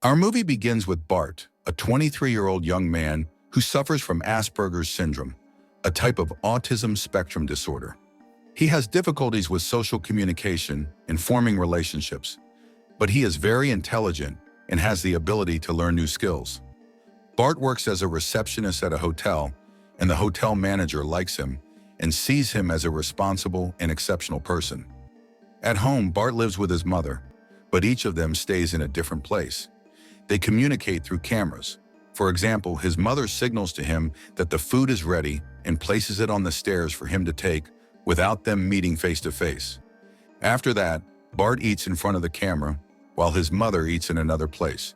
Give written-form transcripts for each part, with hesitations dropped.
Our movie begins with Bart, a 23-year-old young man who suffers from Asperger's syndrome, a type of autism spectrum disorder. He has difficulties with social communication and forming relationships, but he is very intelligent and has the ability to learn new skills. Bart works as a receptionist at a hotel, and the hotel manager likes him and sees him as a responsible and exceptional person. At home, Bart lives with his mother, but each of them stays in a different place. They communicate through cameras. For example, his mother signals to him that the food is ready and places it on the stairs for him to take without them meeting face to face. After that, Bart eats in front of the camera while his mother eats in another place.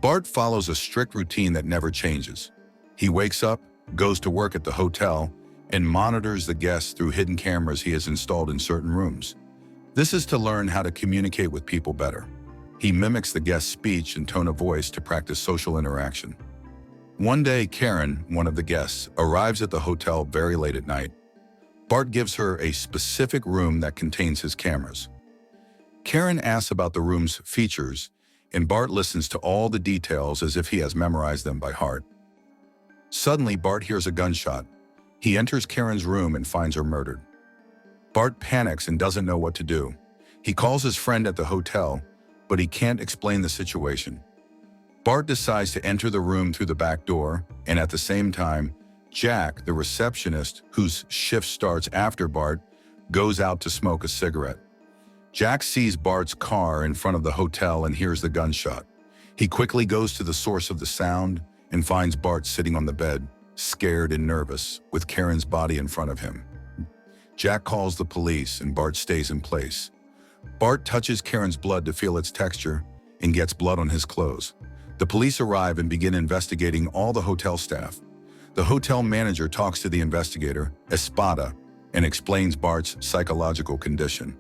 Bart follows a strict routine that never changes. He wakes up, goes to work at the hotel, and monitors the guests through hidden cameras he has installed in certain rooms. This is to learn how to communicate with people better. He mimics the guest's speech and tone of voice to practice social interaction. One day, Karen, one of the guests, arrives at the hotel very late at night. Bart gives her a specific room that contains his cameras. Karen asks about the room's features, and Bart listens to all the details as if he has memorized them by heart. Suddenly, Bart hears a gunshot. He enters Karen's room and finds her murdered. Bart panics and doesn't know what to do. He calls his friend at the hotel, but he can't explain the situation. Bart decides to enter the room through the back door, and at the same time, Jack, the receptionist, whose shift starts after Bart, goes out to smoke a cigarette. Jack sees Bart's car in front of the hotel and hears the gunshot. He quickly goes to the source of the sound and finds Bart sitting on the bed, scared and nervous, with Karen's body in front of him. Jack calls the police and Bart stays in place. Bart touches Karen's blood to feel its texture and gets blood on his clothes. The police arrive and begin investigating all the hotel staff. The hotel manager talks to the investigator, Espada, and explains Bart's psychological condition.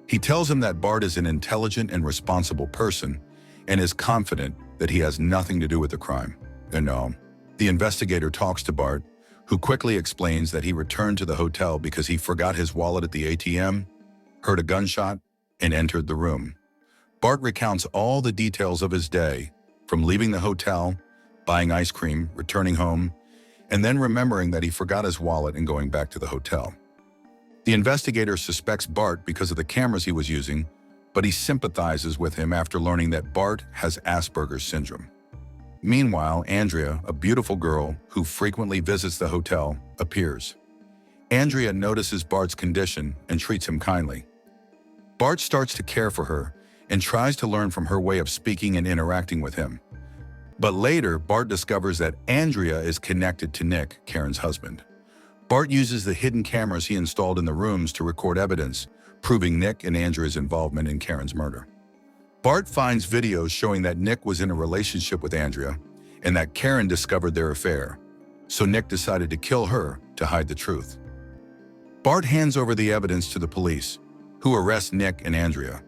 He tells him that Bart is an intelligent and responsible person and is confident that he has nothing to do with the crime. The investigator talks to Bart, who quickly explains that he returned to the hotel because he forgot his wallet at the ATM, heard a gunshot, and entered the room. Bart recounts all the details of his day, from leaving the hotel, buying ice cream, returning home, and then remembering that he forgot his wallet and going back to the hotel. The investigator suspects Bart because of the cameras he was using, but he sympathizes with him after learning that Bart has Asperger's syndrome. Meanwhile, Andrea, a beautiful girl who frequently visits the hotel, appears. Andrea notices Bart's condition and treats him kindly. Bart starts to care for her and tries to learn from her way of speaking and interacting with him. But later, Bart discovers that Andrea is connected to Nick, Karen's husband. Bart uses the hidden cameras he installed in the rooms to record evidence, proving Nick and Andrea's involvement in Karen's murder. Bart finds videos showing that Nick was in a relationship with Andrea and that Karen discovered their affair, so Nick decided to kill her to hide the truth. Bart hands over the evidence to the police, who arrest Nick and Andrea.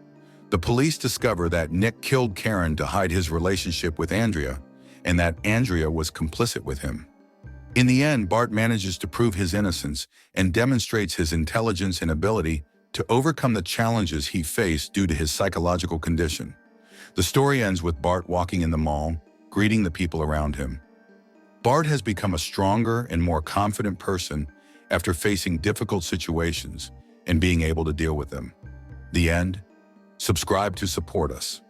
The police discover that Nick killed Karen to hide his relationship with Andrea and that Andrea was complicit with him. In the end, Bart manages to prove his innocence and demonstrates his intelligence and ability to overcome the challenges he faced due to his psychological condition. The story ends with Bart walking in the mall, greeting the people around him. Bart has become a stronger and more confident person after facing difficult situations and being able to deal with them. The end. Subscribe to support us.